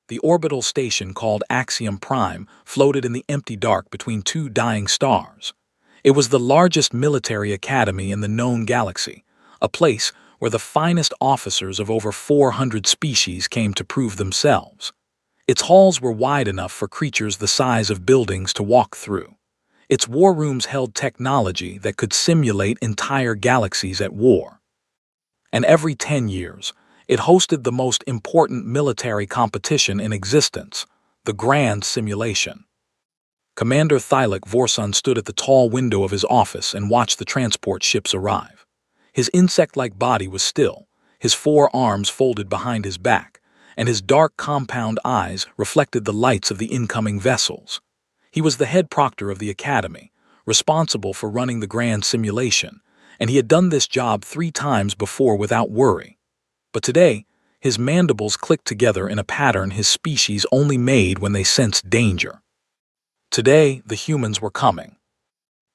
The orbital station called Axiom Prime floated in the empty dark between two dying stars. It was the largest military academy in the known galaxy, a place where the finest officers of over 400 species came to prove themselves. Its halls were wide enough for creatures the size of buildings to walk through. Its war rooms held technology that could simulate entire galaxies at war. And every 10 years, it hosted the most important military competition in existence, the Grand Simulation. Commander Thylak Vorson stood at the tall window of his office and watched the transport ships arrive. His insect-like body was still, his 4 arms folded behind his back, and his dark compound eyes reflected the lights of the incoming vessels. He was the head proctor of the academy, responsible for running the Grand Simulation, and he had done this job 3 times before without worry. But today, his mandibles clicked together in a pattern his species only made when they sensed danger. Today, the humans were coming.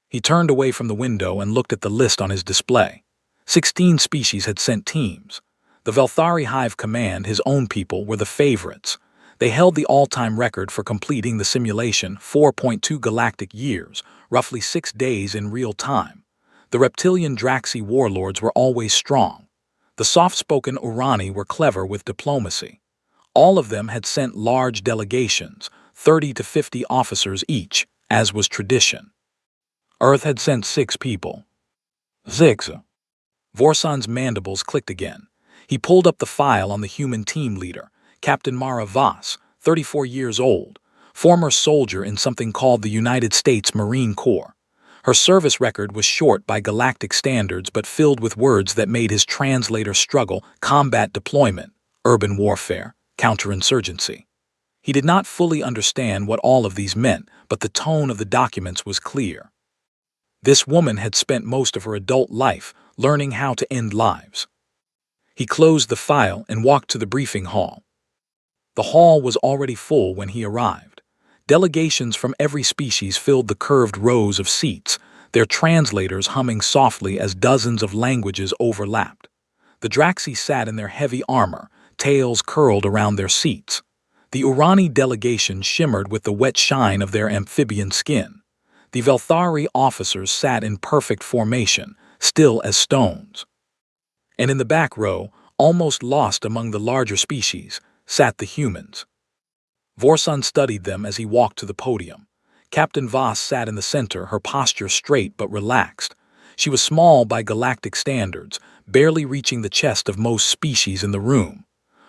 He turned away from the window and looked at the list on his display. 16 species had sent teams. The Velthari Hive Command, his own people, were the favorites. They held the all-time record for completing the simulation, 4.2 galactic years, roughly 6 days in real time. The reptilian Draxi warlords were always strong. The soft-spoken Urani were clever with diplomacy. All of them had sent large delegations, 30 to 50 officers each, as was tradition. Earth had sent 6 people. 6. Vorson's mandibles clicked again. He pulled up the file on the human team leader, Captain Mara Voss, 34 years old, former soldier in something called the United States Marine Corps. Her service record was short by galactic standards but filled with words that made his translator struggle: combat deployment, urban warfare, counterinsurgency. He did not fully understand what all of these meant, but the tone of the documents was clear. This woman had spent most of her adult life learning how to end lives. He closed the file and walked to the briefing hall. The hall was already full when he arrived. Delegations from every species filled the curved rows of seats, their translators humming softly as dozens of languages overlapped. The Draxi sat in their heavy armor, tails curled around their seats. The Urani delegation shimmered with the wet shine of their amphibian skin. The Velthari officers sat in perfect formation, still as stones. And in the back row, almost lost among the larger species, sat the humans. Vorson studied them as he walked to the podium. Captain Voss sat in the center, her posture straight but relaxed. She was small by galactic standards, barely reaching the chest of most species in the room.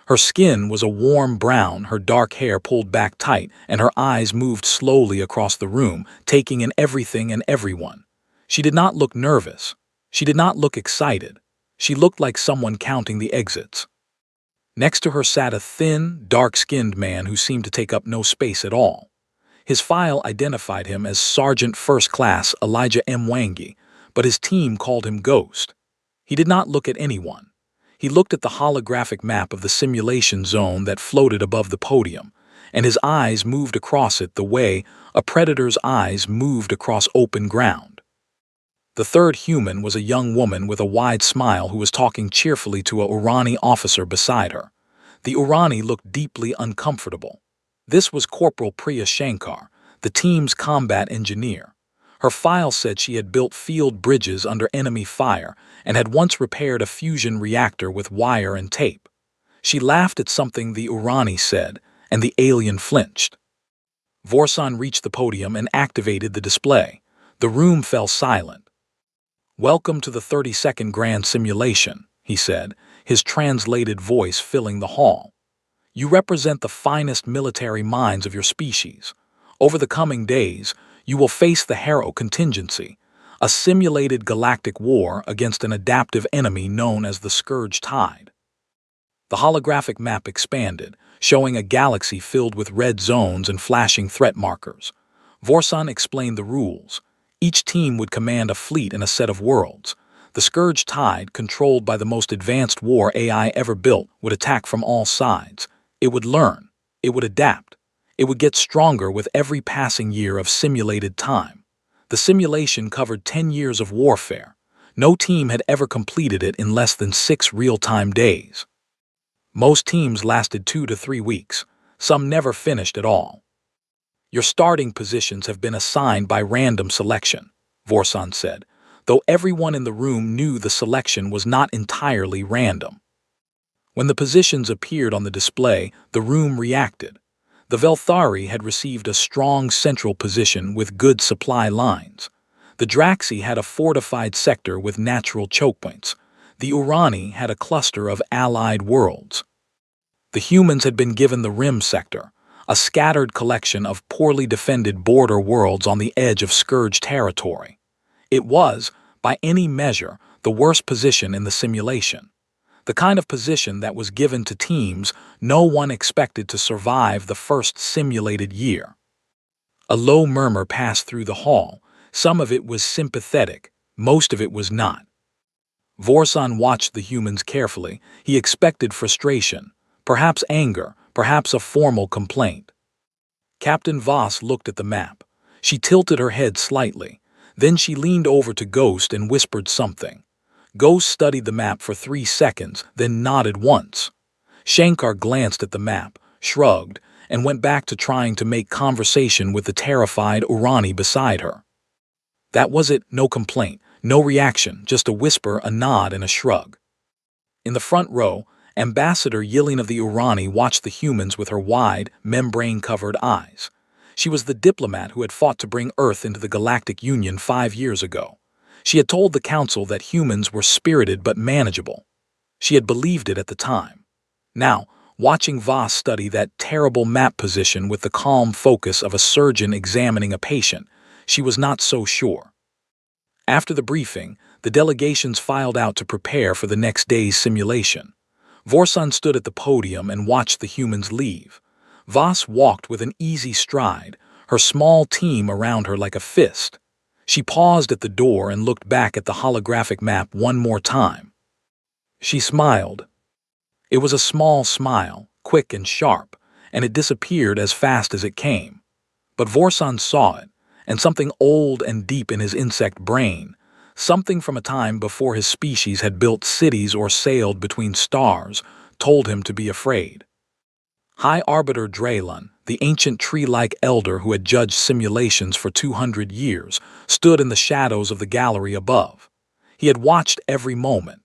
Her skin was a warm brown, her dark hair pulled back tight, and her eyes moved slowly across the room, taking in everything and everyone. She did not look nervous. She did not look excited. She looked like someone counting the exits. Next to her sat a thin, dark-skinned man who seemed to take up no space at all. His file identified him as Sergeant First Class Elijah M. Wangi, but his team called him Ghost. He did not look at anyone. He looked at the holographic map of the simulation zone that floated above the podium, and his eyes moved across it the way a predator's eyes moved across open ground. The third human was a young woman with a wide smile who was talking cheerfully to a Urani officer beside her. The Urani looked deeply uncomfortable. This was Corporal Priya Shankar, the team's combat engineer. Her file said she had built field bridges under enemy fire and had once repaired a fusion reactor with wire and tape. She laughed at something the Urani said, and the alien flinched. Vorson reached the podium and activated the display. The room fell silent. "Welcome to the 32nd Grand Simulation," he said, his translated voice filling the hall. "You represent the finest military minds of your species. Over the coming days, you will face the Harrow contingency, a simulated galactic war against an adaptive enemy known as the Scourge Tide." The holographic map expanded, showing a galaxy filled with red zones and flashing threat markers. Vorson explained the rules. Each team would command a fleet in a set of worlds. The Scourge Tide, controlled by the most advanced war AI ever built, would attack from all sides. It would learn. It would adapt. It would get stronger with every passing year of simulated time. The simulation covered 10 years of warfare. No team had ever completed it in less than 6 real-time days. Most teams lasted 2 to 3 weeks. Some never finished at all. Your starting positions have been assigned by random selection, Vorsan said, though everyone in the room knew the selection was not entirely random. When the positions appeared on the display, the room reacted. The Velthari had received a strong central position with good supply lines. The Draxi had a fortified sector with natural chokepoints. The Urani had a cluster of allied worlds. The humans had been given the Rim sector, a scattered collection of poorly defended border worlds on the edge of Scourge territory. It was, by any measure, the worst position in the simulation. The kind of position that was given to teams no one expected to survive the first simulated year. A low murmur passed through the hall. Some of it was sympathetic, most of it was not. Vorsan watched the humans carefully. He expected frustration, perhaps anger, perhaps a formal complaint. Captain Voss looked at the map. She tilted her head slightly. Then she leaned over to Ghost and whispered something. Ghost studied the map for 3 seconds, then nodded once. Shankar glanced at the map, shrugged, and went back to trying to make conversation with the terrified Urani beside her. That was it, no complaint, no reaction, just a whisper, a nod, and a shrug. In the front row, Ambassador Yilin of the Urani watched the humans with her wide, membrane-covered eyes. She was the diplomat who had fought to bring Earth into the Galactic Union 5 years ago. She had told the Council that humans were spirited but manageable. She had believed it at the time. Now, watching Voss study that terrible map position with the calm focus of a surgeon examining a patient, she was not so sure. After the briefing, the delegations filed out to prepare for the next day's simulation. Vorsan stood at the podium and watched the humans leave. Voss walked with an easy stride, her small team around her like a fist. She paused at the door and looked back at the holographic map one more time. She smiled. It was a small smile, quick and sharp, and it disappeared as fast as it came. But Vorsan saw it, and something old and deep in his insect brain, something from a time before his species had built cities or sailed between stars, told him to be afraid. High Arbiter Draylon, the ancient tree-like elder who had judged simulations for 200 years, stood in the shadows of the gallery above. He had watched every moment.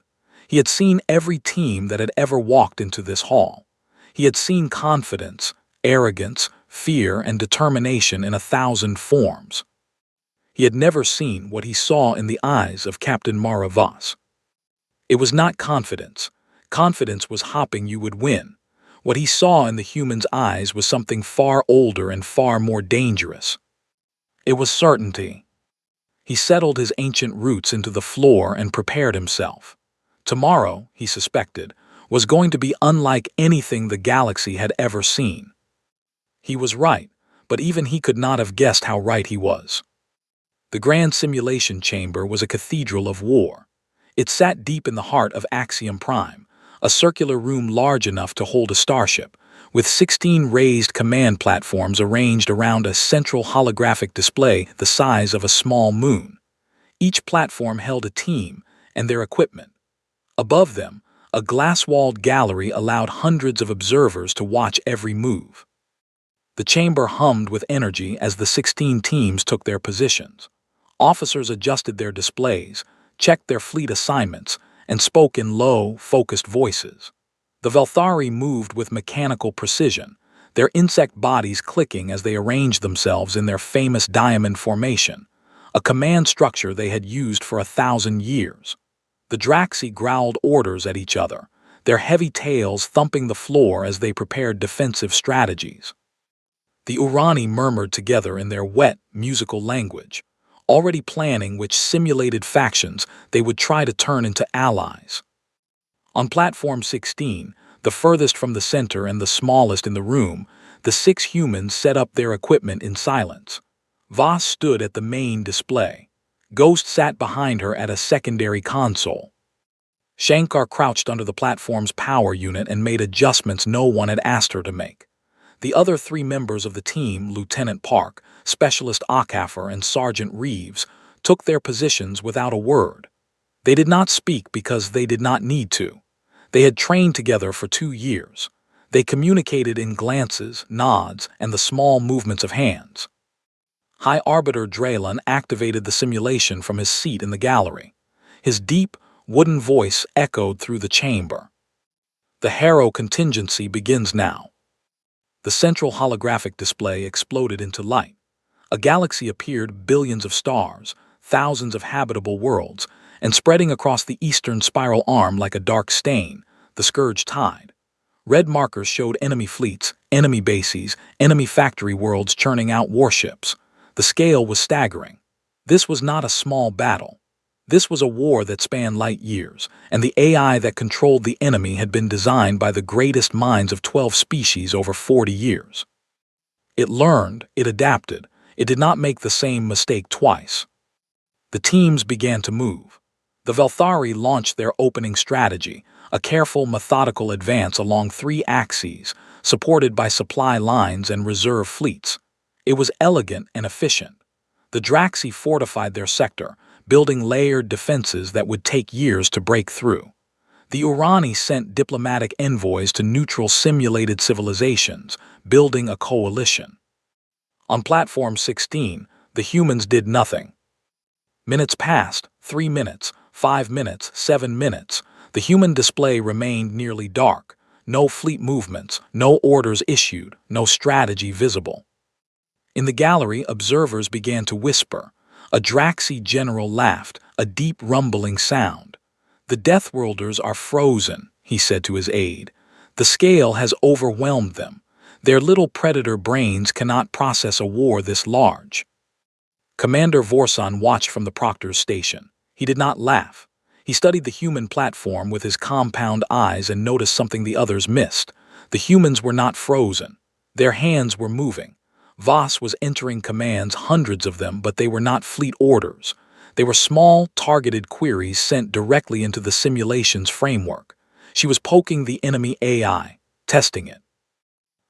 He had seen every team that had ever walked into this hall. He had seen confidence, arrogance, fear, and determination in 1,000 forms. He had never seen what he saw in the eyes of Captain Mara Voss. It was not confidence. Confidence was hopping you would win. What he saw in the human's eyes was something far older and far more dangerous. It was certainty. He settled his ancient roots into the floor and prepared himself. Tomorrow, he suspected, was going to be unlike anything the galaxy had ever seen. He was right, but even he could not have guessed how right he was. The Grand Simulation Chamber was a cathedral of war. It sat deep in the heart of Axiom Prime, a circular room large enough to hold a starship, with 16 raised command platforms arranged around a central holographic display the size of a small moon. Each platform held a team and their equipment. Above them, a glass-walled gallery allowed hundreds of observers to watch every move. The chamber hummed with energy as the 16 teams took their positions. Officers adjusted their displays, checked their fleet assignments, and spoke in low, focused voices. The Velthari moved with mechanical precision, their insect bodies clicking as they arranged themselves in their famous diamond formation, a command structure they had used for 1,000 years. The Draxi growled orders at each other, their heavy tails thumping the floor as they prepared defensive strategies. The Urani murmured together in their wet, musical language, already planning which simulated factions they would try to turn into allies. On Platform 16, the furthest from the center and the smallest in the room, the 6 humans set up their equipment in silence. Voss stood at the main display. Ghost sat behind her at a secondary console. Shankar crouched under the platform's power unit and made adjustments no one had asked her to make. The other 3 members of the team, Lieutenant Park, Specialist Okafor, and Sergeant Reeves, took their positions without a word. They did not speak because they did not need to. They had trained together for 2 years. They communicated in glances, nods, and the small movements of hands. High Arbiter Draylen activated the simulation from his seat in the gallery. His deep, wooden voice echoed through the chamber. The Harrow contingency begins now. The central holographic display exploded into light. A galaxy appeared, billions of stars, thousands of habitable worlds, and spreading across the eastern spiral arm like a dark stain, the Scourge tide. Red markers showed enemy fleets, enemy bases, enemy factory worlds churning out warships. The scale was staggering. This was not a small battle. This was a war that spanned light years, and the AI that controlled the enemy had been designed by the greatest minds of 12 species over 40 years. It learned, it adapted, it did not make the same mistake twice. The teams began to move. The Velthari launched their opening strategy, a careful, methodical advance along 3 axes, supported by supply lines and reserve fleets. It was elegant and efficient. The Draxi fortified their sector, building layered defenses that would take years to break through. The Urani sent diplomatic envoys to neutral simulated civilizations, building a coalition. On Platform 16, the humans did nothing. Minutes passed, 3 minutes, 5 minutes, 7 minutes. The human display remained nearly dark. No fleet movements, no orders issued, no strategy visible. In the gallery, observers began to whisper. A Draxi general laughed, a deep rumbling sound. "The Deathworlders are frozen," he said to his aide. "The scale has overwhelmed them. Their little predator brains cannot process a war this large." Commander Vorsan watched from the Proctor's station. He did not laugh. He studied the human platform with his compound eyes and noticed something the others missed. The humans were not frozen. Their hands were moving. Voss was entering commands, hundreds of them, but they were not fleet orders. They were small, targeted queries sent directly into the simulation's framework. She was poking the enemy AI, testing it.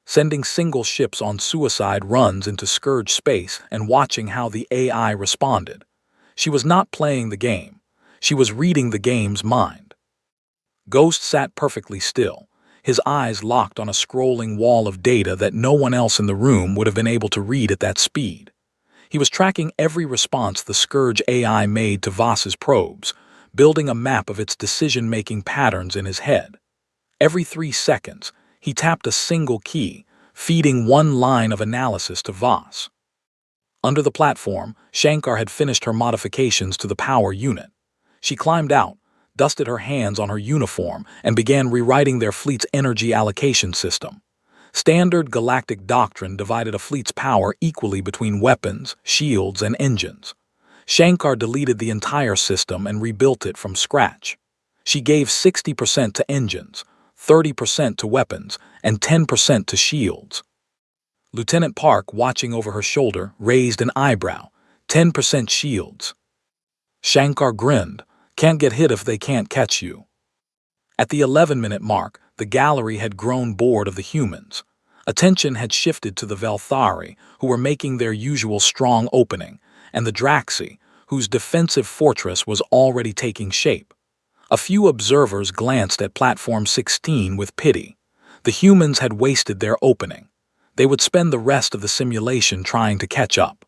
Sending single ships on suicide runs into Scourge space and watching how the AI responded. She was not playing the game. She was reading the game's mind. Ghost sat perfectly still, his eyes locked on a scrolling wall of data that no one else in the room would have been able to read at that speed. He was tracking every response the Scourge AI made to Voss's probes, building a map of its decision-making patterns in his head. Every 3 seconds, he tapped a single key, feeding one line of analysis to Voss. Under the platform, Shankar had finished her modifications to the power unit. She climbed out, dusted her hands on her uniform, and began rewriting their fleet's energy allocation system. Standard Galactic doctrine divided a fleet's power equally between weapons, shields, and engines. Shankar deleted the entire system and rebuilt it from scratch. She gave 60% to engines, 30% to weapons, and 10% to shields. Lieutenant Park, watching over her shoulder, raised an eyebrow. 10% shields. Shankar grinned. Can't get hit if they can't catch you. At the 11-minute mark, the gallery had grown bored of the humans. Attention had shifted to the Velthari, who were making their usual strong opening, and the Draxi, whose defensive fortress was already taking shape. A few observers glanced at Platform 16 with pity. The humans had wasted their opening. They would spend the rest of the simulation trying to catch up.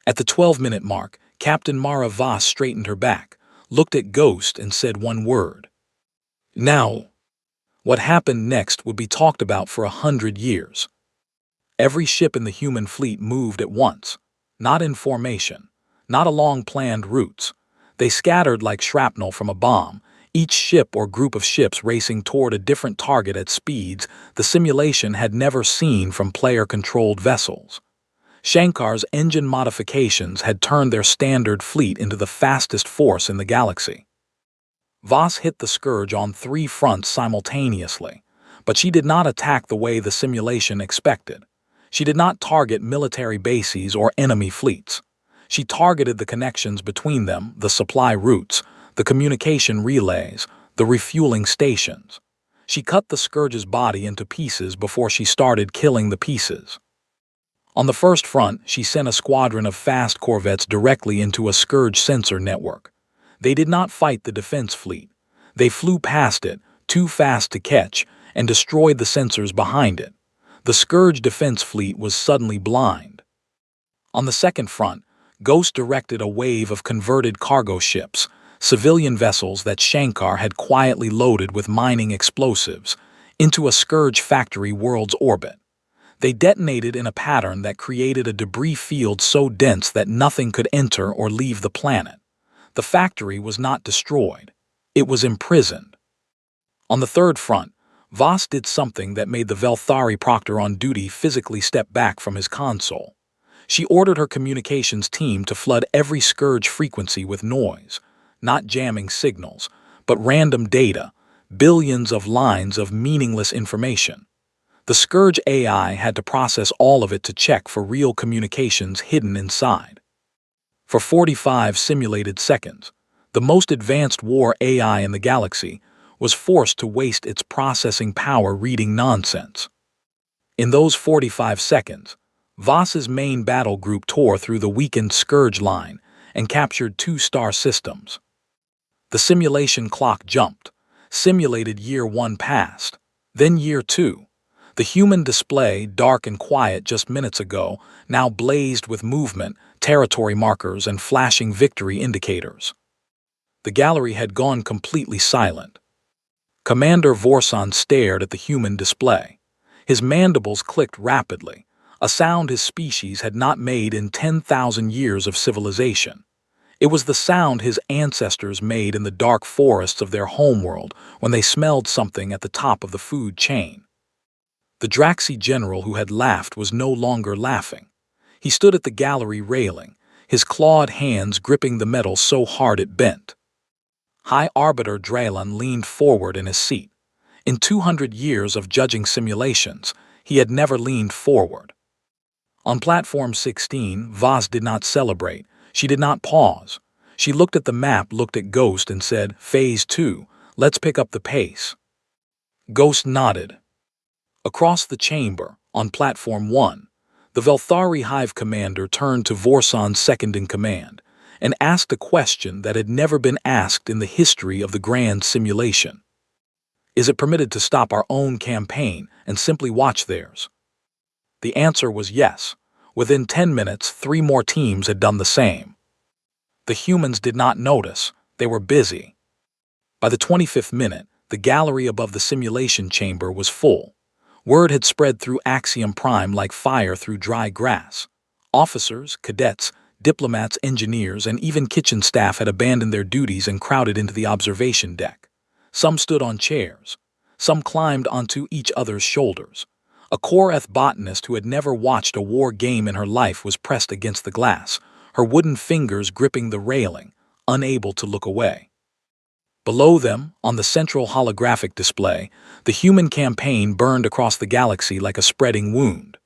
At the 12-minute mark, Captain Mara Voss straightened her back, looked at Ghost, and said one word. Now. What happened next would be talked about for 100 years. Every ship in the human fleet moved at once, not in formation, not along planned routes. They scattered like shrapnel from a bomb, each ship or group of ships racing toward a different target at speeds the simulation had never seen from player-controlled vessels. Shankar's engine modifications had turned their standard fleet into the fastest force in the galaxy. Voss hit the Scourge on 3 fronts simultaneously, but she did not attack the way the simulation expected. She did not target military bases or enemy fleets. She targeted the connections between them, the supply routes, the communication relays, the refueling stations. She cut the Scourge's body into pieces before she started killing the pieces. On the first front, she sent a squadron of fast corvettes directly into a Scourge sensor network. They did not fight the defense fleet. They flew past it, too fast to catch, and destroyed the sensors behind it. The Scourge defense fleet was suddenly blind. On the second front, Ghost directed a wave of converted cargo ships, civilian vessels that Shankar had quietly loaded with mining explosives, into a Scourge factory world's orbit. They detonated in a pattern that created a debris field so dense that nothing could enter or leave the planet. The factory was not destroyed. It was imprisoned. On the third front, Voss did something that made the Velthari proctor on duty physically step back from his console. She ordered her communications team to flood every Scourge frequency with noise, not jamming signals, but random data, billions of lines of meaningless information. The Scourge AI had to process all of it to check for real communications hidden inside. For 45 simulated seconds, the most advanced war AI in the galaxy was forced to waste its processing power reading nonsense. In those 45 seconds, Voss's main battle group tore through the weakened Scourge line and captured 2 star systems. The simulation clock jumped. Simulated year 1 passed, then year 2. The human display, dark and quiet just minutes ago, now blazed with movement, territory markers, and flashing victory indicators. The gallery had gone completely silent. Commander Vorson stared at the human display. His mandibles clicked rapidly, a sound his species had not made in 10,000 years of civilization. It was the sound his ancestors made in the dark forests of their homeworld when they smelled something at the top of the food chain. The Draxi general who had laughed was no longer laughing. He stood at the gallery railing, his clawed hands gripping the metal so hard it bent. High Arbiter Draylan leaned forward in his seat. In 200 years of judging simulations, he had never leaned forward. On Platform 16, Voss did not celebrate. She did not pause. She looked at the map, looked at Ghost, and said, "Phase 2, let's pick up the pace." Ghost nodded. Across the chamber, on Platform 1, the Velthari Hive commander turned to Vorson's second-in-command and asked a question that had never been asked in the history of the grand simulation. Is it permitted to stop our own campaign and simply watch theirs? The answer was yes. Within 10 minutes, 3 more teams had done the same. The humans did not notice. They were busy. By the 25th minute, the gallery above the simulation chamber was full. Word had spread through Axiom Prime like fire through dry grass. Officers, cadets, diplomats, engineers, and even kitchen staff had abandoned their duties and crowded into the observation deck. Some stood on chairs. Some climbed onto each other's shoulders. A Koreth botanist who had never watched a war game in her life was pressed against the glass, her wooden fingers gripping the railing, unable to look away. Below them, on the central holographic display, the human campaign burned across the galaxy like a spreading wound.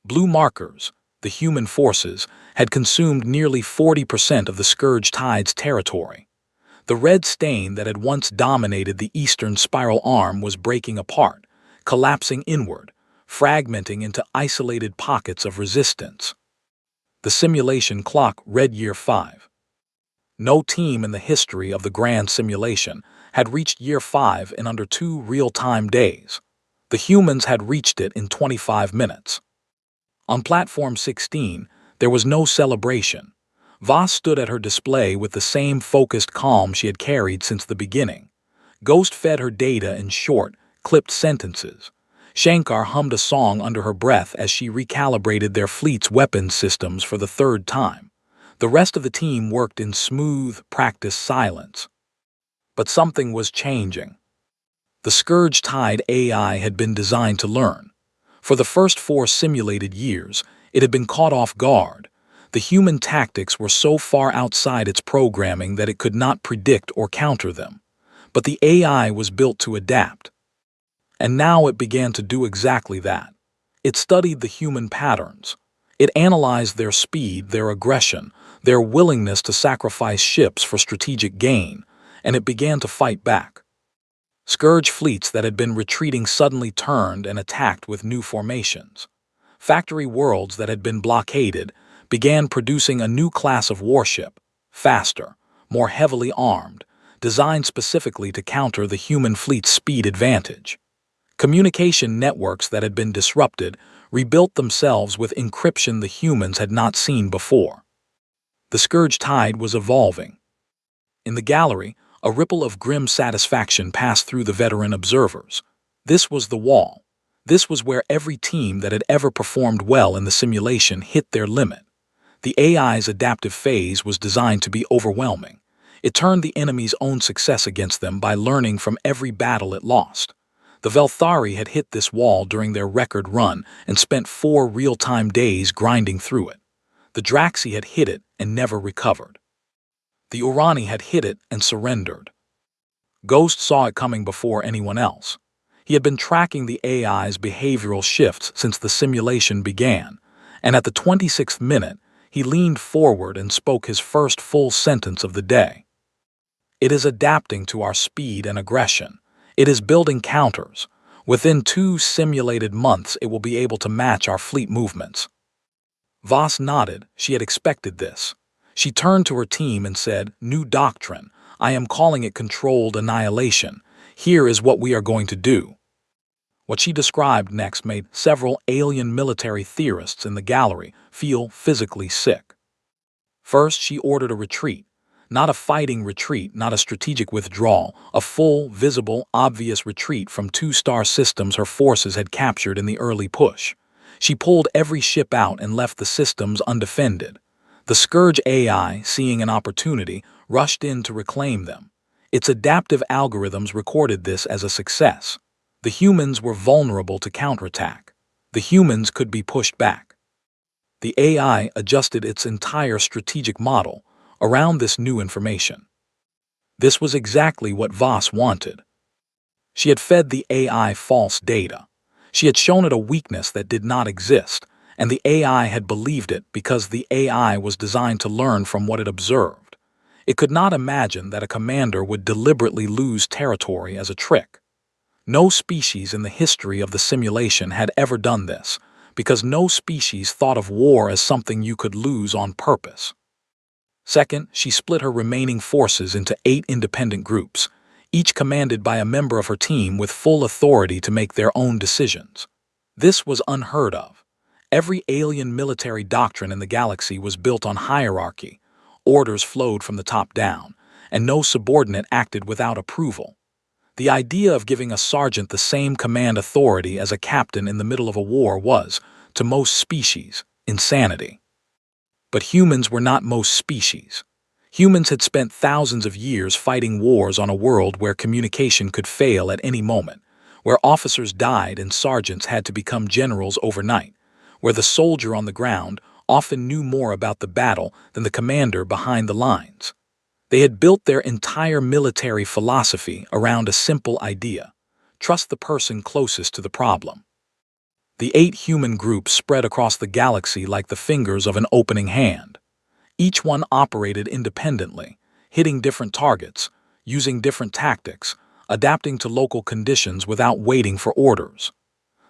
Blue markers, the human forces, had consumed nearly 40% of the Scourge Tide's territory. The red stain that had once dominated the eastern spiral arm was breaking apart, collapsing inward, fragmenting into isolated pockets of resistance. The simulation clock read year 5. No team in the history of the grand simulation had reached year 5 in under 2 real-time days. The humans had reached it in 25 minutes. On Platform 16, there was no celebration. Voss stood at her display with the same focused calm she had carried since the beginning. Ghost fed her data in short, clipped sentences. Shankar hummed a song under her breath as she recalibrated their fleet's weapons systems for the 3rd time. The rest of the team worked in smooth, practiced silence. But something was changing. The Scourge Tide AI had been designed to learn. For the first 4 simulated years, it had been caught off guard. The human tactics were so far outside its programming that it could not predict or counter them. But the AI was built to adapt. And now it began to do exactly that. It studied the human patterns. It analyzed their speed, their aggression, their willingness to sacrifice ships for strategic gain, and it began to fight back. Scourge fleets that had been retreating suddenly turned and attacked with new formations. Factory worlds that had been blockaded began producing a new class of warship, faster, more heavily armed, designed specifically to counter the human fleet's speed advantage. Communication networks that had been disrupted rebuilt themselves with encryption the humans had not seen before. The Scourge tide was evolving. In the gallery, a ripple of grim satisfaction passed through the veteran observers. This was the wall. This was where every team that had ever performed well in the simulation hit their limit. The AI's adaptive phase was designed to be overwhelming. It turned the enemy's own success against them by learning from every battle it lost. The Velthari had hit this wall during their record run and spent 4 real-time days grinding through it. The Draxi had hit it and never recovered. The Urani had hit it and surrendered. Ghost saw it coming before anyone else. He had been tracking the AI's behavioral shifts since the simulation began, and at the 26th minute, he leaned forward and spoke his first full sentence of the day. "It is adapting to our speed and aggression. It is building counters. Within 2 simulated months, it will be able to match our fleet movements." Voss nodded. She had expected this. She turned to her team and said, "New doctrine. I am calling it controlled annihilation. Here is what we are going to do." What she described next made several alien military theorists in the gallery feel physically sick. First, she ordered a retreat. Not a fighting retreat, not a strategic withdrawal, a full, visible, obvious retreat from 2 star systems her forces had captured in the early push. She pulled every ship out and left the systems undefended. The Scourge AI, seeing an opportunity, rushed in to reclaim them. Its adaptive algorithms recorded this as a success. The humans were vulnerable to counterattack. The humans could be pushed back. The AI adjusted its entire strategic model around this new information. This was exactly what Voss wanted. She had fed the AI false data. She had shown it a weakness that did not exist, and the AI had believed it because the AI was designed to learn from what it observed. It could not imagine that a commander would deliberately lose territory as a trick. No species in the history of the simulation had ever done this, because no species thought of war as something you could lose on purpose. Second, she split her remaining forces into 8 independent groups, each commanded by a member of her team with full authority to make their own decisions. This was unheard of. Every alien military doctrine in the galaxy was built on hierarchy. Orders flowed from the top down, and no subordinate acted without approval. The idea of giving a sergeant the same command authority as a captain in the middle of a war was, to most species, insanity. But humans were not most species. Humans had spent thousands of years fighting wars on a world where communication could fail at any moment, where officers died and sergeants had to become generals overnight, where the soldier on the ground often knew more about the battle than the commander behind the lines. They had built their entire military philosophy around a simple idea: trust the person closest to the problem. The 8 human groups spread across the galaxy like the fingers of an opening hand. Each one operated independently, hitting different targets, using different tactics, adapting to local conditions without waiting for orders.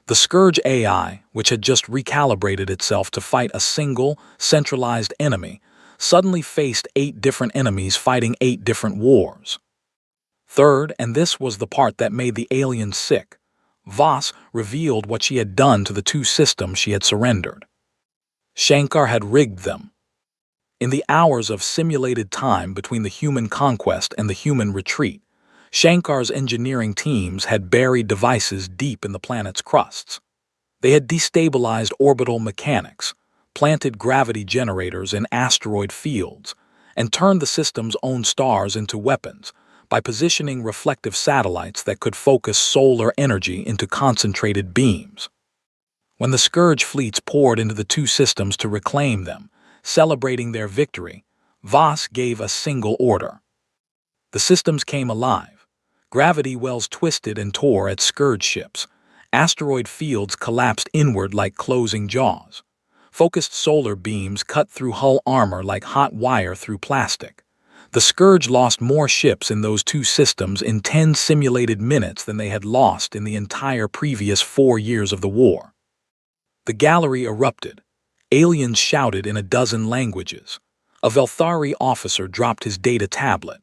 The Scourge AI, which had just recalibrated itself to fight a single, centralized enemy, suddenly faced 8 different enemies fighting 8 different wars. Third, and this was the part that made the aliens sick, Voss revealed what she had done to the 2 systems she had surrendered. Shankar had rigged them. In the hours of simulated time between the human conquest and the human retreat, Shankar's engineering teams had buried devices deep in the planet's crusts. They had destabilized orbital mechanics, planted gravity generators in asteroid fields, and turned the system's own stars into weapons by positioning reflective satellites that could focus solar energy into concentrated beams. When the Scourge fleets poured into the 2 systems to reclaim them, celebrating their victory, Voss gave a single order. The systems came alive. Gravity wells twisted and tore at Scourge ships. Asteroid fields collapsed inward like closing jaws. Focused solar beams cut through hull armor like hot wire through plastic. The Scourge lost more ships in those 2 systems in 10 simulated minutes than they had lost in the entire previous 4 years of the war. The gallery erupted. Aliens shouted in a dozen languages. A Velthari officer dropped his data tablet.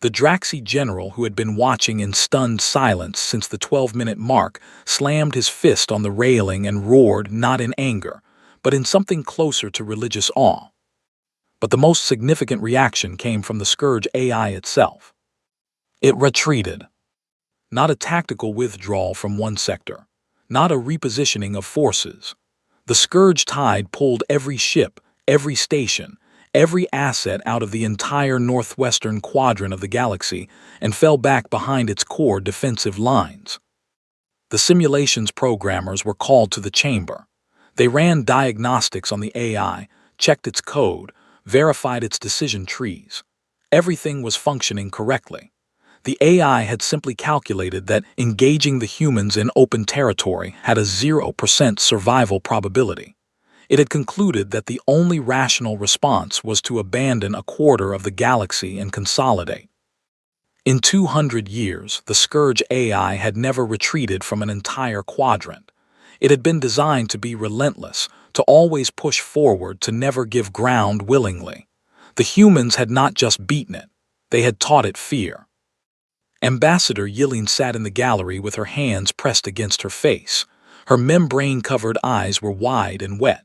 The Draxi general, who had been watching in stunned silence since the 12-minute mark, slammed his fist on the railing and roared, not in anger, but in something closer to religious awe. But the most significant reaction came from the Scourge AI itself. It retreated. Not a tactical withdrawal from one sector, not a repositioning of forces. The Scourge tide pulled every ship, every station, every asset out of the entire northwestern quadrant of the galaxy and fell back behind its core defensive lines. The simulation's programmers were called to the chamber. They ran diagnostics on the AI, checked its code, verified its decision trees. Everything was functioning correctly. The AI had simply calculated that engaging the humans in open territory had a 0% survival probability. It had concluded that the only rational response was to abandon a quarter of the galaxy and consolidate. In 200 years, the Scourge AI had never retreated from an entire quadrant. It had been designed to be relentless, to always push forward, to never give ground willingly. The humans had not just beaten it, they had taught it fear. Ambassador Yilin sat in the gallery with her hands pressed against her face. Her membrane-covered eyes were wide and wet.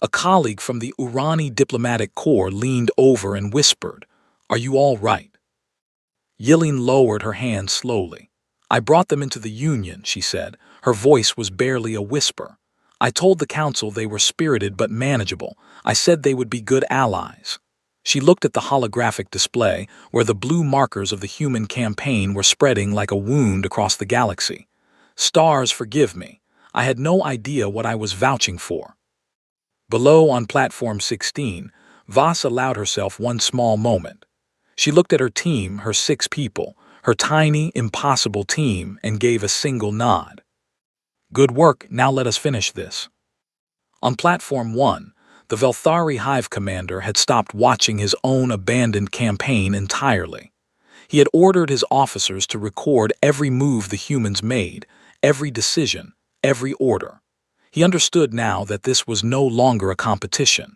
A colleague from the Urani diplomatic corps leaned over and whispered, "Are you all right?" Yilin lowered her hands slowly. "I brought them into the Union," she said. Her voice was barely a whisper. "I told the Council they were spirited but manageable. I said they would be good allies." She looked at the holographic display, where the blue markers of the human campaign were spreading like a wound across the galaxy. "Stars, forgive me. I had no idea what I was vouching for." Below, on Platform 16, Voss allowed herself one small moment. She looked at her team, her 6 people, her tiny, impossible team, and gave a single nod. "Good work, now let us finish this." On Platform 1, the Velthari Hive commander had stopped watching his own abandoned campaign entirely. He had ordered his officers to record every move the humans made, every decision, every order. He understood now that this was no longer a competition.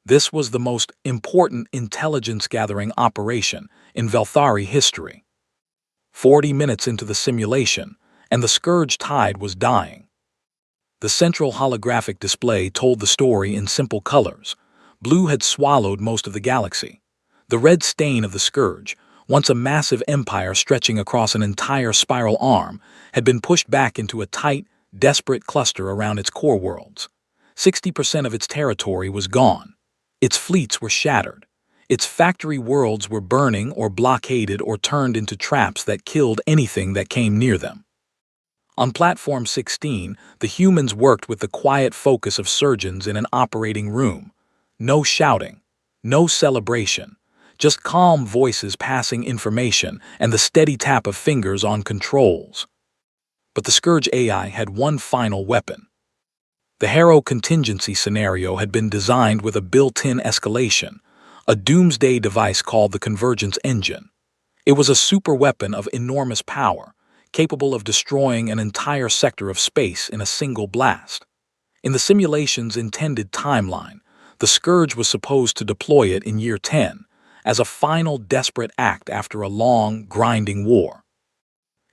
This was the most important intelligence-gathering operation in Velthari history. 40 minutes into the simulation, and the Scourge tide was dying. The central holographic display told the story in simple colors. Blue had swallowed most of the galaxy. The red stain of the Scourge, once a massive empire stretching across an entire spiral arm, had been pushed back into a tight, desperate cluster around its core worlds. 60% of its territory was gone. Its fleets were shattered. Its factory worlds were burning or blockaded or turned into traps that killed anything that came near them. On Platform 16, the humans worked with the quiet focus of surgeons in an operating room. No shouting, no celebration, just calm voices passing information and the steady tap of fingers on controls. But the Scourge AI had one final weapon. The Harrow contingency scenario had been designed with a built-in escalation, a doomsday device called the Convergence Engine. It was a super weapon of enormous power, capable of destroying an entire sector of space in a single blast. In the simulation's intended timeline, the Scourge was supposed to deploy it in year 10, as a final desperate act after a long, grinding war.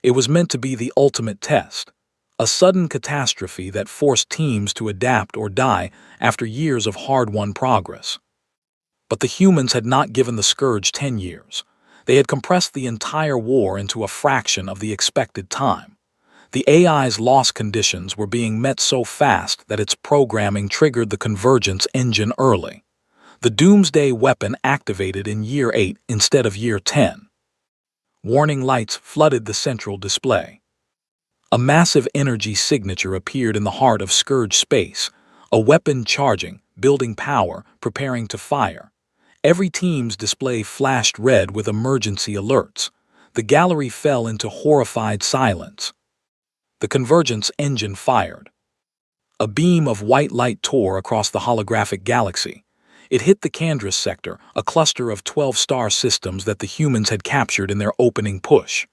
It was meant to be the ultimate test, a sudden catastrophe that forced teams to adapt or die after years of hard-won progress. But the humans had not given the Scourge 10 years. They had compressed the entire war into a fraction of the expected time. The AI's loss conditions were being met so fast that its programming triggered the Convergence Engine early. The Doomsday weapon activated in year 8 instead of year 10. Warning lights flooded the central display. A massive energy signature appeared in the heart of Scourge space, a weapon charging, building power, preparing to fire. Every team's display flashed red with emergency alerts. The gallery fell into horrified silence. The Convergence Engine fired. A beam of white light tore across the holographic galaxy. It hit the Candris sector, a cluster of 12 star systems that the humans had captured in their opening push.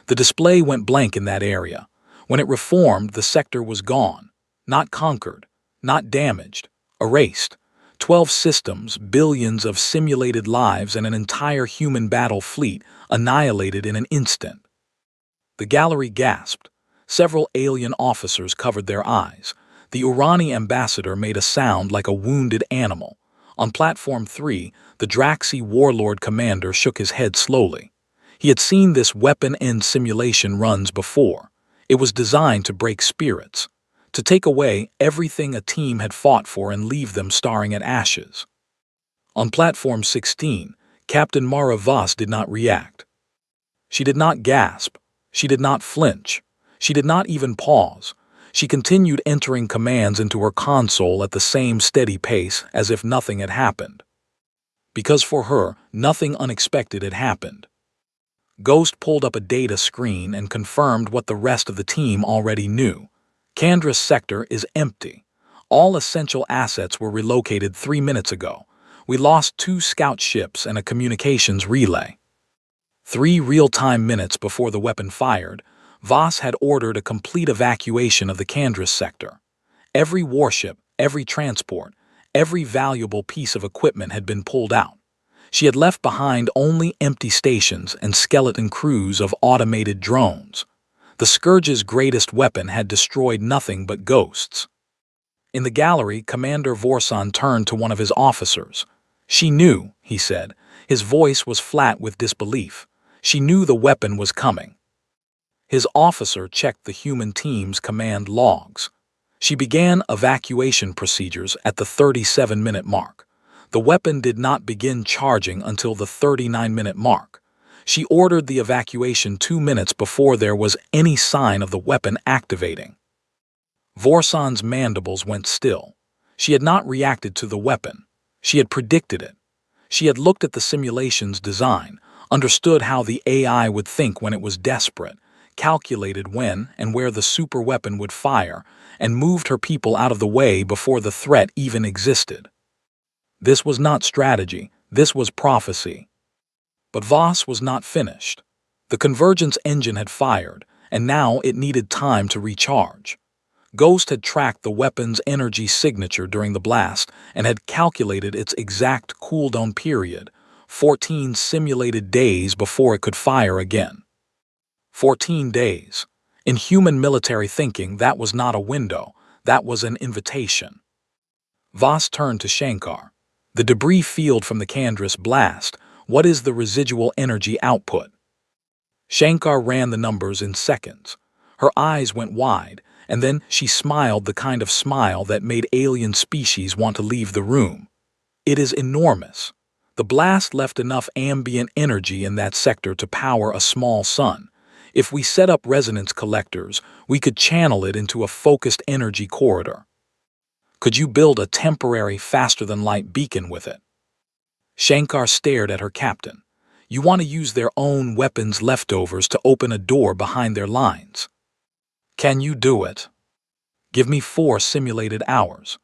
The display went blank in that area. When it reformed, the sector was gone. Not conquered, not damaged, erased. 12 systems, billions of simulated lives, and an entire human battle fleet annihilated in an instant. The gallery gasped. Several alien officers covered their eyes. The Urani ambassador made a sound like a wounded animal. On Platform 3, the Draxi warlord commander shook his head slowly. He had seen this weapon-end simulation runs before. It was designed to break spirits, to take away everything a team had fought for and leave them staring at ashes. On Platform 16, Captain Mara Voss did not react. She did not gasp. She did not flinch. She did not even pause. She continued entering commands into her console at the same steady pace as if nothing had happened. Because for her, nothing unexpected had happened. Ghost pulled up a data screen and confirmed what the rest of the team already knew. Candra's sector is empty. All essential assets were relocated 3 minutes ago. We lost 2 scout ships and a communications relay. 3 real-time minutes before the weapon fired, Voss had ordered a complete evacuation of the Candris sector. Every warship, every transport, every valuable piece of equipment had been pulled out. She had left behind only empty stations and skeleton crews of automated drones. The Scourge's greatest weapon had destroyed nothing but ghosts. In the gallery, Commander Vorsan turned to one of his officers. "She knew," he said. His voice was flat with disbelief. "She knew the weapon was coming." His officer checked the human team's command logs. She began evacuation procedures at the 37-minute mark. The weapon did not begin charging until the 39-minute mark. She ordered the evacuation 2 minutes before there was any sign of the weapon activating. Vorsan's mandibles went still. She had not reacted to the weapon. She had predicted it. She had looked at the simulation's design, understood how the AI would think when it was desperate, calculated when and where the superweapon would fire, and moved her people out of the way before the threat even existed. This was not strategy, this was prophecy. But Voss was not finished. The convergence engine had fired, and now it needed time to recharge. Ghost had tracked the weapon's energy signature during the blast and had calculated its exact cooldown period, 14 simulated days before it could fire again. 14 days. In human military thinking, that was not a window, that was an invitation. Voss turned to Shankar. "The debris field from the Candris blast, what is the residual energy output?" Shankar ran the numbers in seconds. Her eyes went wide, and then she smiled the kind of smile that made alien species want to leave the room. "It is enormous. The blast left enough ambient energy in that sector to power a small sun. If we set up resonance collectors, we could channel it into a focused energy corridor. Could you build a temporary faster-than-light beacon with it?" Shankar stared at her captain. "You want to use their own weapons leftovers to open a door behind their lines. Can you do it? Give me 4 simulated hours."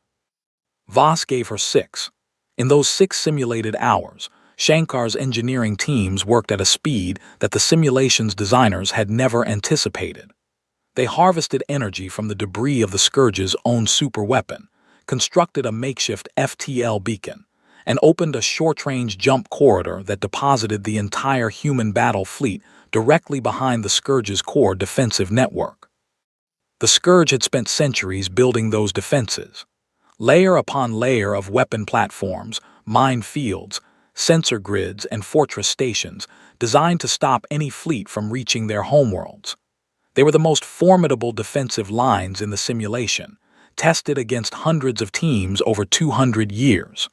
Voss gave her 6. In those 6 simulated hours, Shankar's engineering teams worked at a speed that the simulation's designers had never anticipated. They harvested energy from the debris of the Scourge's own superweapon, constructed a makeshift FTL beacon, and opened a short-range jump corridor that deposited the entire human battle fleet directly behind the Scourge's core defensive network. The Scourge had spent centuries building those defenses. Layer upon layer of weapon platforms, mine fields, sensor grids, and fortress stations designed to stop any fleet from reaching their homeworlds. They were the most formidable defensive lines in the simulation, tested against hundreds of teams over 200 years.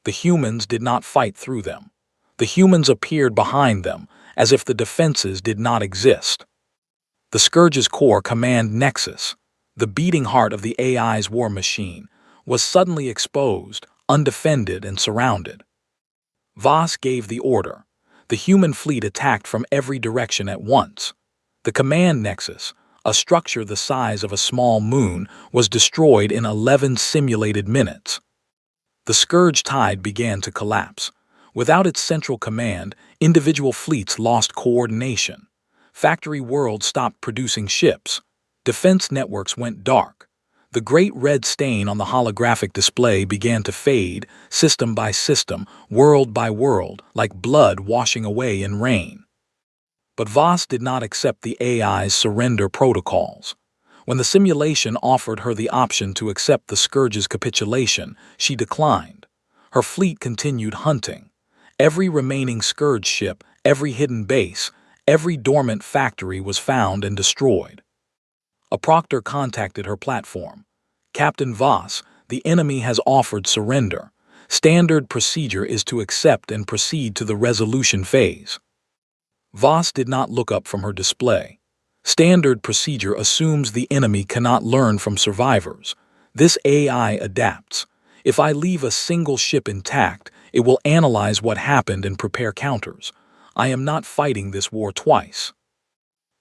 The humans did not fight through them. The humans appeared behind them, as if the defenses did not exist. The Scourge's core command nexus, the beating heart of the AI's war machine, was suddenly exposed, undefended, and surrounded. Voss gave the order. The human fleet attacked from every direction at once. The command nexus, a structure the size of a small moon, was destroyed in 11 simulated minutes. The Scourge tide began to collapse. Without its central command, individual fleets lost coordination. Factory worlds stopped producing ships. Defense networks went dark. The great red stain on the holographic display began to fade, system by system, world by world, like blood washing away in rain. But Voss did not accept the AI's surrender protocols. When the simulation offered her the option to accept the Scourge's capitulation, she declined. Her fleet continued hunting. Every remaining Scourge ship, every hidden base, every dormant factory was found and destroyed. A proctor contacted her platform. "Captain Voss, the enemy has offered surrender. Standard procedure is to accept and proceed to the resolution phase." Voss did not look up from her display. Standard procedure assumes the enemy cannot learn from survivors. This AI adapts. If I leave a single ship intact, it will analyze what happened and prepare counters. I am not fighting this war twice.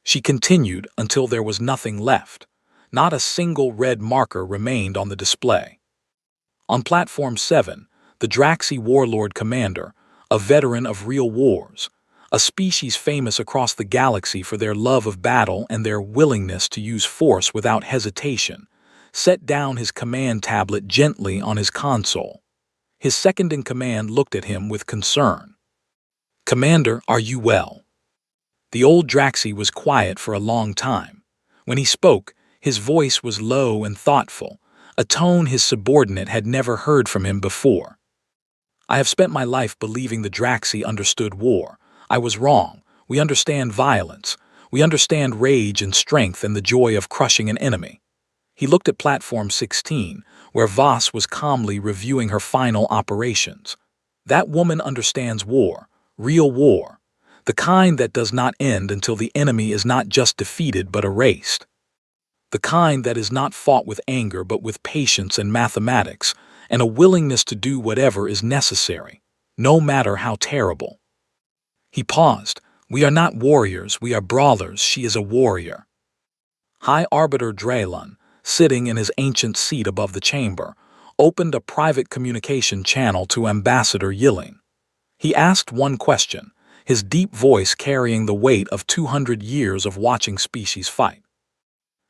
She continued until there was nothing left. Not a single red marker remained on the display. On Platform 7, the Draxi warlord commander, a veteran of real wars, a species famous across the galaxy for their love of battle and their willingness to use force without hesitation, set down his command tablet gently on his console. His second-in-command looked at him with concern. "Commander, are you well?" The old Draxi was quiet for a long time. When he spoke, his voice was low and thoughtful, a tone his subordinate had never heard from him before. "I have spent my life believing the Draxi understood war. I was wrong. We understand violence. We understand rage and strength and the joy of crushing an enemy." He looked at Platform 16, where Voss was calmly reviewing her final operations. "That woman understands war, real war, the kind that does not end until the enemy is not just defeated but erased. The kind that is not fought with anger but with patience and mathematics, and a willingness to do whatever is necessary, no matter how terrible." He paused. "We are not warriors, we are brawlers. She is a warrior." High Arbiter Drelon, sitting in his ancient seat above the chamber, opened a private communication channel to Ambassador Yilling. He asked one question, his deep voice carrying the weight of 200 years of watching species fight.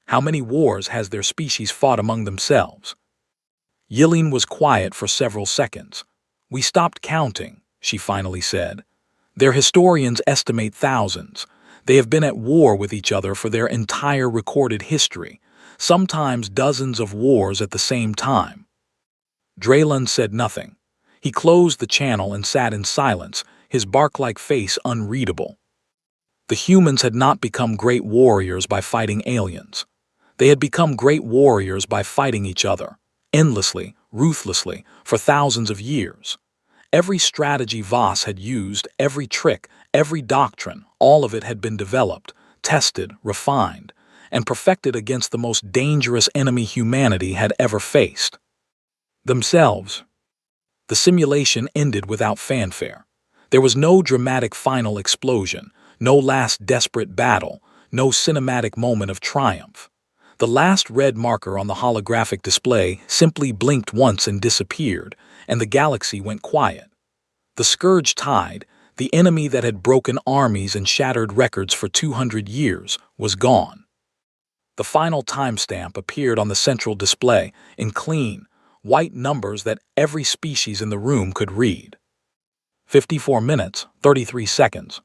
"How many wars has their species fought among themselves?" Yilling was quiet for several seconds. "We stopped counting," she finally said. "Their historians estimate thousands. They have been at war with each other for their entire recorded history, sometimes dozens of wars at the same time." Drelon said nothing. He closed the channel and sat in silence, his bark-like face unreadable. The humans had not become great warriors by fighting aliens. They had become great warriors by fighting each other, endlessly, ruthlessly, for thousands of years. Every strategy Voss had used, every trick, every doctrine, all of it had been developed, tested, refined, and perfected against the most dangerous enemy humanity had ever faced: themselves. The simulation ended without fanfare. There was no dramatic final explosion, no last desperate battle, no cinematic moment of triumph. The last red marker on the holographic display simply blinked once and disappeared, and the galaxy went quiet. The Scourge tide, the enemy that had broken armies and shattered records for 200 years, was gone. The final timestamp appeared on the central display in clean, white numbers that every species in the room could read. 54 minutes, 33 seconds.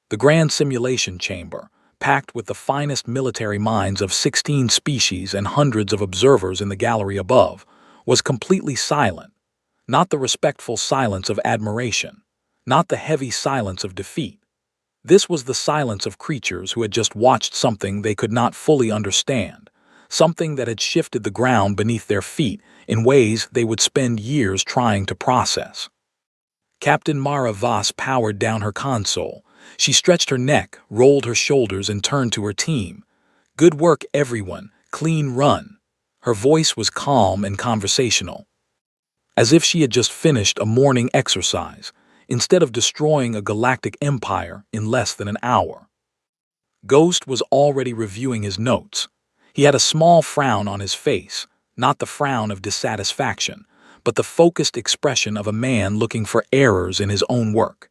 The grand simulation chamber, packed with the finest military minds of 16 species and hundreds of observers in the gallery above, was completely silent. Not the respectful silence of admiration, not the heavy silence of defeat. This was the silence of creatures who had just watched something they could not fully understand, something that had shifted the ground beneath their feet in ways they would spend years trying to process. Captain Mara Voss powered down her console. She stretched her neck, rolled her shoulders, and turned to her team. "Good work, everyone. Clean run." Her voice was calm and conversational, as if she had just finished a morning exercise, instead of destroying a galactic empire in less than an hour. Ghost was already reviewing his notes. He had a small frown on his face, not the frown of dissatisfaction, but the focused expression of a man looking for errors in his own work.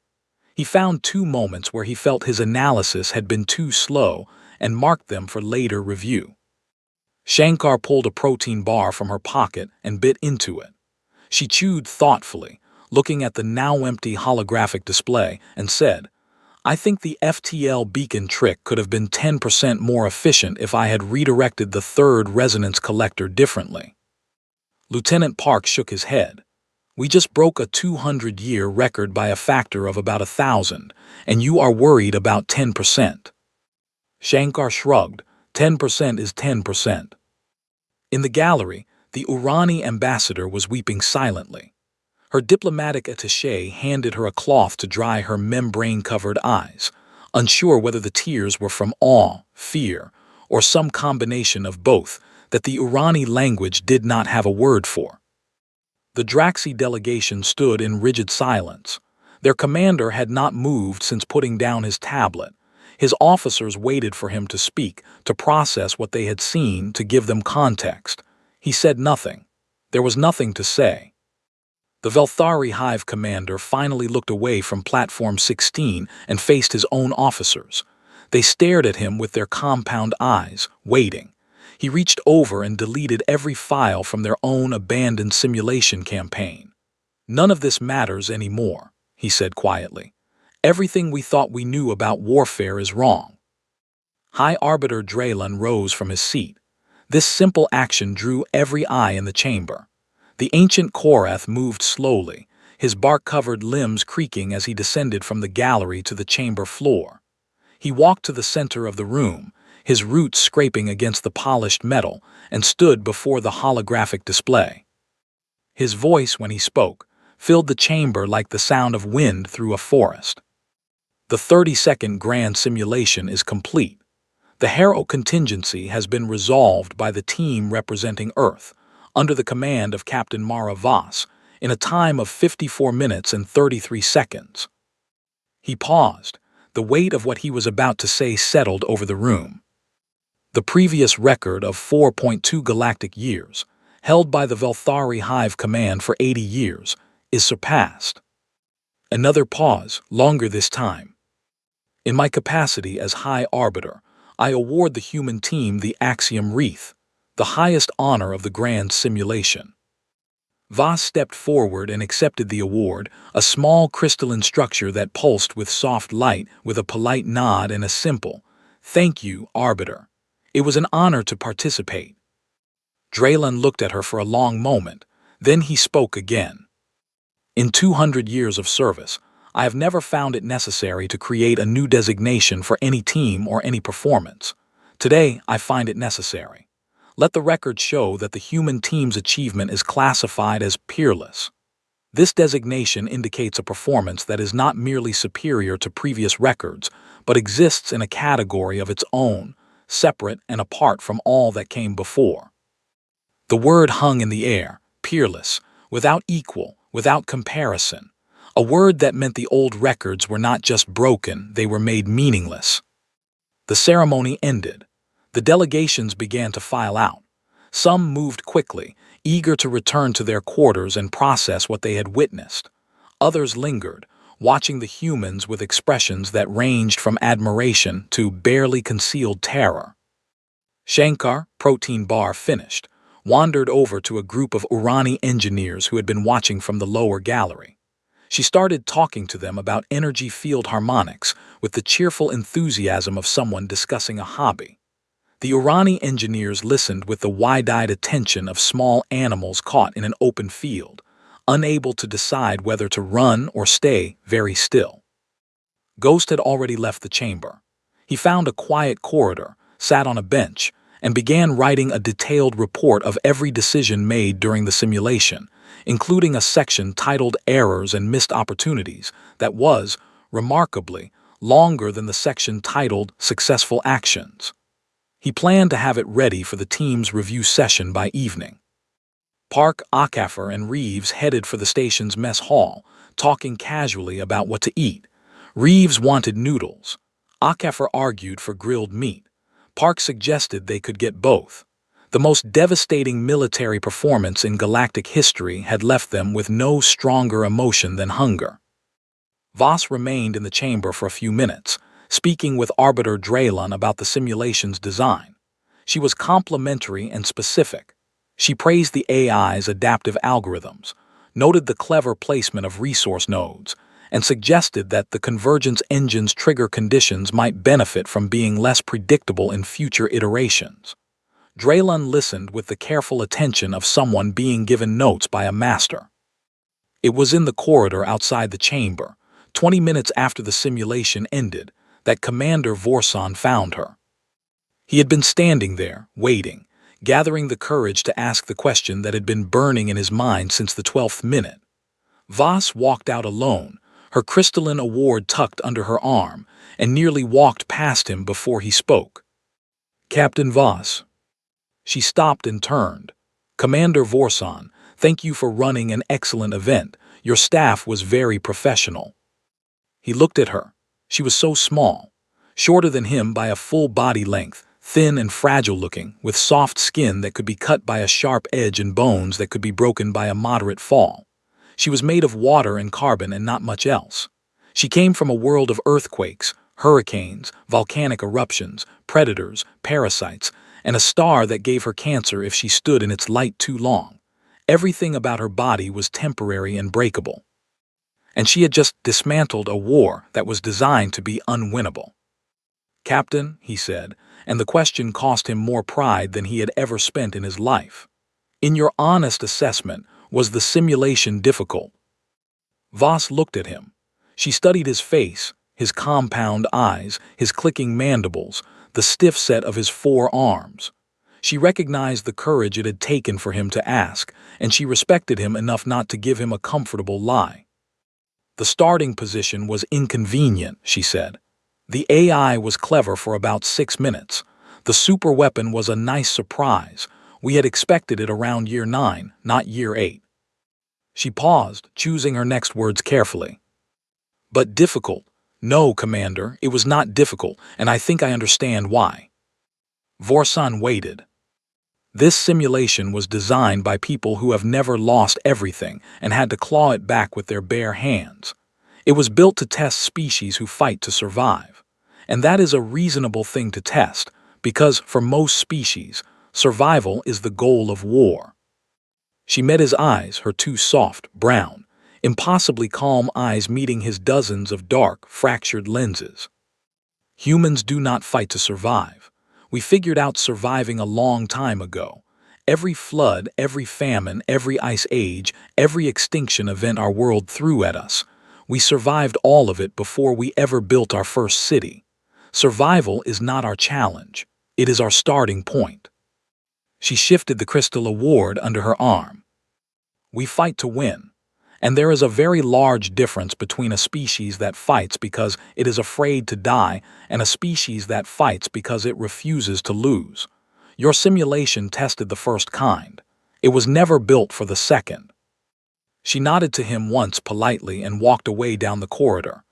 He found 2 moments where he felt his analysis had been too slow and marked them for later review. Shankar pulled a protein bar from her pocket and bit into it. She chewed thoughtfully, looking at the now-empty holographic display, and said, "I think the FTL beacon trick could have been 10% more efficient if I had redirected the third resonance collector differently." Lieutenant Park shook his head. "We just broke a 200-year record by a factor of about 1,000, and you are worried about 10%. Shankar shrugged. 10% is 10%. In the gallery, the Urani ambassador was weeping silently. Her diplomatic attaché handed her a cloth to dry her membrane-covered eyes, unsure whether the tears were from awe, fear, or some combination of both that the Urani language did not have a word for. The Draxi delegation stood in rigid silence. Their commander had not moved since putting down his tablet. His officers waited for him to speak, to process what they had seen, to give them context. He said nothing. There was nothing to say. The Velthari Hive commander finally looked away from Platform 16 and faced his own officers. They stared at him with their compound eyes, waiting. He reached over and deleted every file from their own abandoned simulation campaign. "None of this matters anymore," he said quietly. "Everything we thought we knew about warfare is wrong." High Arbiter Draylan rose from his seat. This simple action drew every eye in the chamber. The ancient Korath moved slowly, his bark-covered limbs creaking as he descended from the gallery to the chamber floor. He walked to the center of the room, his roots scraping against the polished metal, and stood before the holographic display. His voice, when he spoke, filled the chamber like the sound of wind through a forest. "The 30-second grand simulation is complete. The Harrow contingency has been resolved by the team representing Earth, under the command of Captain Mara Voss, in a time of 54 minutes and 33 seconds. He paused. The weight of what he was about to say settled over the room. The previous record of 4.2 galactic years, held by the Velthari Hive Command for 80 years, is surpassed. Another pause, longer this time. In my capacity as High Arbiter, I award the human team the Axiom Wreath, the highest honor of the grand simulation." Voss stepped forward and accepted the award, a small crystalline structure that pulsed with soft light, with a polite nod and a simple, "Thank you, Arbiter. It was an honor to participate." Draylan looked at her for a long moment, then he spoke again. "In 200 years of service, I have never found it necessary to create a new designation for any team or any performance. Today, I find it necessary. Let the record show that the human team's achievement is classified as peerless. This designation indicates a performance that is not merely superior to previous records, but exists in a category of its own, separate and apart from all that came before." The word hung in the air, peerless, without equal, without comparison. A word that meant the old records were not just broken, they were made meaningless. The ceremony ended. The delegations began to file out. Some moved quickly, eager to return to their quarters and process what they had witnessed. Others lingered, watching the humans with expressions that ranged from admiration to barely concealed terror. Shankar, protein bar finished, wandered over to a group of Urani engineers who had been watching from the lower gallery. She started talking to them about energy field harmonics with the cheerful enthusiasm of someone discussing a hobby. The Urani engineers listened with the wide-eyed attention of small animals caught in an open field, unable to decide whether to run or stay very still. Ghost had already left the chamber. He found a quiet corridor, sat on a bench, and began writing a detailed report of every decision made during the simulation, including a section titled Errors and Missed Opportunities that was, remarkably, longer than the section titled Successful Actions. He planned to have it ready for the team's review session by evening. Park, Akafer, and Reeves headed for the station's mess hall, talking casually about what to eat. Reeves wanted noodles. Akafer argued for grilled meat. Park suggested they could get both. The most devastating military performance in galactic history had left them with no stronger emotion than hunger. Voss remained in the chamber for a few minutes, speaking with Arbiter Draylan about the simulation's design. She was complimentary and specific. She praised the AI's adaptive algorithms, noted the clever placement of resource nodes, and suggested that the convergence engine's trigger conditions might benefit from being less predictable in future iterations. Draylon listened with the careful attention of someone being given notes by a master. It was in the corridor outside the chamber, 20 minutes after the simulation ended, that Commander Vorson found her. He had been standing there, waiting, gathering the courage to ask the question that had been burning in his mind since the 12th minute. Voss walked out alone, her crystalline award tucked under her arm, and nearly walked past him before he spoke. "Captain Voss." She stopped and turned. "Commander Vorson, thank you for running an excellent event. Your staff was very professional." He looked at her. She was so small, shorter than him by a full body length, thin and fragile-looking, with soft skin that could be cut by a sharp edge and bones that could be broken by a moderate fall. She was made of water and carbon and not much else. She came from a world of earthquakes, hurricanes, volcanic eruptions, predators, parasites, and a star that gave her cancer if she stood in its light too long. Everything about her body was temporary and breakable. And she had just dismantled a war that was designed to be unwinnable. "Captain," he said, and the question cost him more pride than he had ever spent in his life. "In your honest assessment, was the simulation difficult?" Voss looked at him. She studied his face, his compound eyes, his clicking mandibles, the stiff set of his forearms. She recognized the courage it had taken for him to ask, and she respected him enough not to give him a comfortable lie. "The starting position was inconvenient," she said. "The AI was clever for about 6 minutes. The superweapon was a nice surprise. We had expected it around year 9, not year 8. She paused, choosing her next words carefully. "But difficult. No, Commander, it was not difficult, and I think I understand why." Vorson waited. This simulation was designed by people who have never lost everything and had to claw it back with their bare hands. It was built to test species who fight to survive. And that is a reasonable thing to test, because for most species, survival is the goal of war. She met his eyes, her two soft, brown, impossibly calm eyes meeting his dozens of dark, fractured lenses. "Humans do not fight to survive. We figured out surviving a long time ago. Every flood, every famine, every ice age, every extinction event our world threw at us, we survived all of it before we ever built our first city. Survival is not our challenge. It is our starting point." She shifted the crystal award under her arm. "We fight to win. And there is a very large difference between a species that fights because it is afraid to die and a species that fights because it refuses to lose. Your simulation tested the first kind. It was never built for the second." She nodded to him once politely and walked away down the corridor.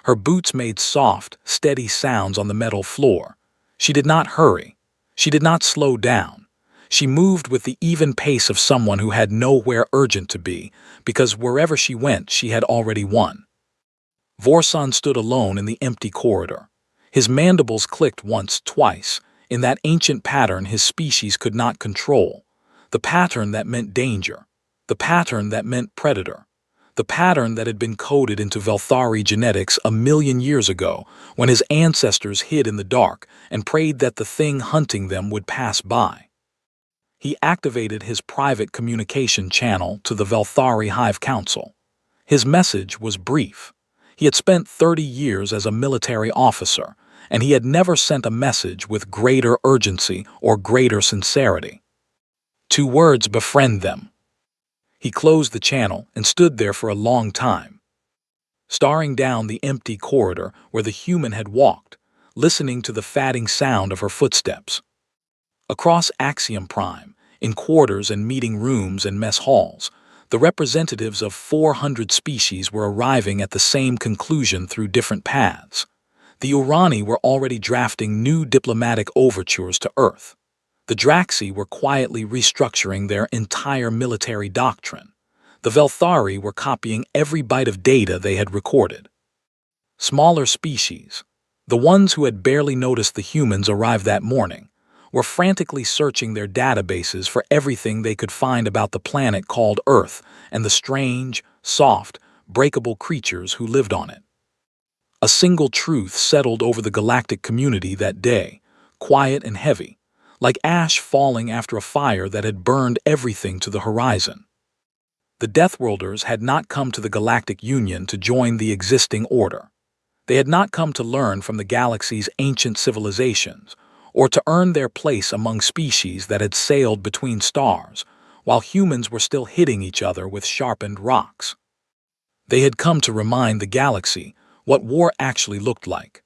Her boots made soft, steady sounds on the metal floor. She did not hurry. She did not slow down. She moved with the even pace of someone who had nowhere urgent to be, because wherever she went, she had already won. Vorson stood alone in the empty corridor. His mandibles clicked once, twice, in that ancient pattern his species could not control. The pattern that meant danger. The pattern that meant predator. The pattern that had been coded into Velthari genetics 1,000,000 years ago, when his ancestors hid in the dark and prayed that the thing hunting them would pass by. He activated his private communication channel to the Velthari Hive Council. His message was brief. He had spent 30 years as a military officer, and he had never sent a message with greater urgency or greater sincerity. 2 words: befriend them. He closed the channel and stood there for a long time, staring down the empty corridor where the human had walked, listening to the fatting sound of her footsteps. Across Axiom Prime, in quarters and meeting rooms and mess halls, the representatives of 400 species were arriving at the same conclusion through different paths. The Urani were already drafting new diplomatic overtures to Earth. The Draxi were quietly restructuring their entire military doctrine. The Velthari were copying every byte of data they had recorded. Smaller species, the ones who had barely noticed the humans arrive that morning, were frantically searching their databases for everything they could find about the planet called Earth and the strange, soft, breakable creatures who lived on it. A single truth settled over the galactic community that day, quiet and heavy, like ash falling after a fire that had burned everything to the horizon. The Deathworlders had not come to the Galactic Union to join the existing order. They had not come to learn from the galaxy's ancient civilizations, or to earn their place among species that had sailed between stars, while humans were still hitting each other with sharpened rocks. They had come to remind the galaxy what war actually looked like.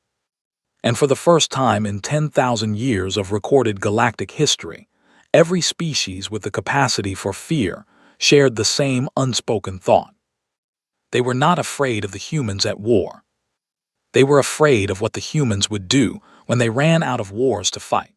And for the first time in 10,000 years of recorded galactic history, every species with the capacity for fear shared the same unspoken thought. They were not afraid of the humans at war. They were afraid of what the humans would do when they ran out of wars to fight.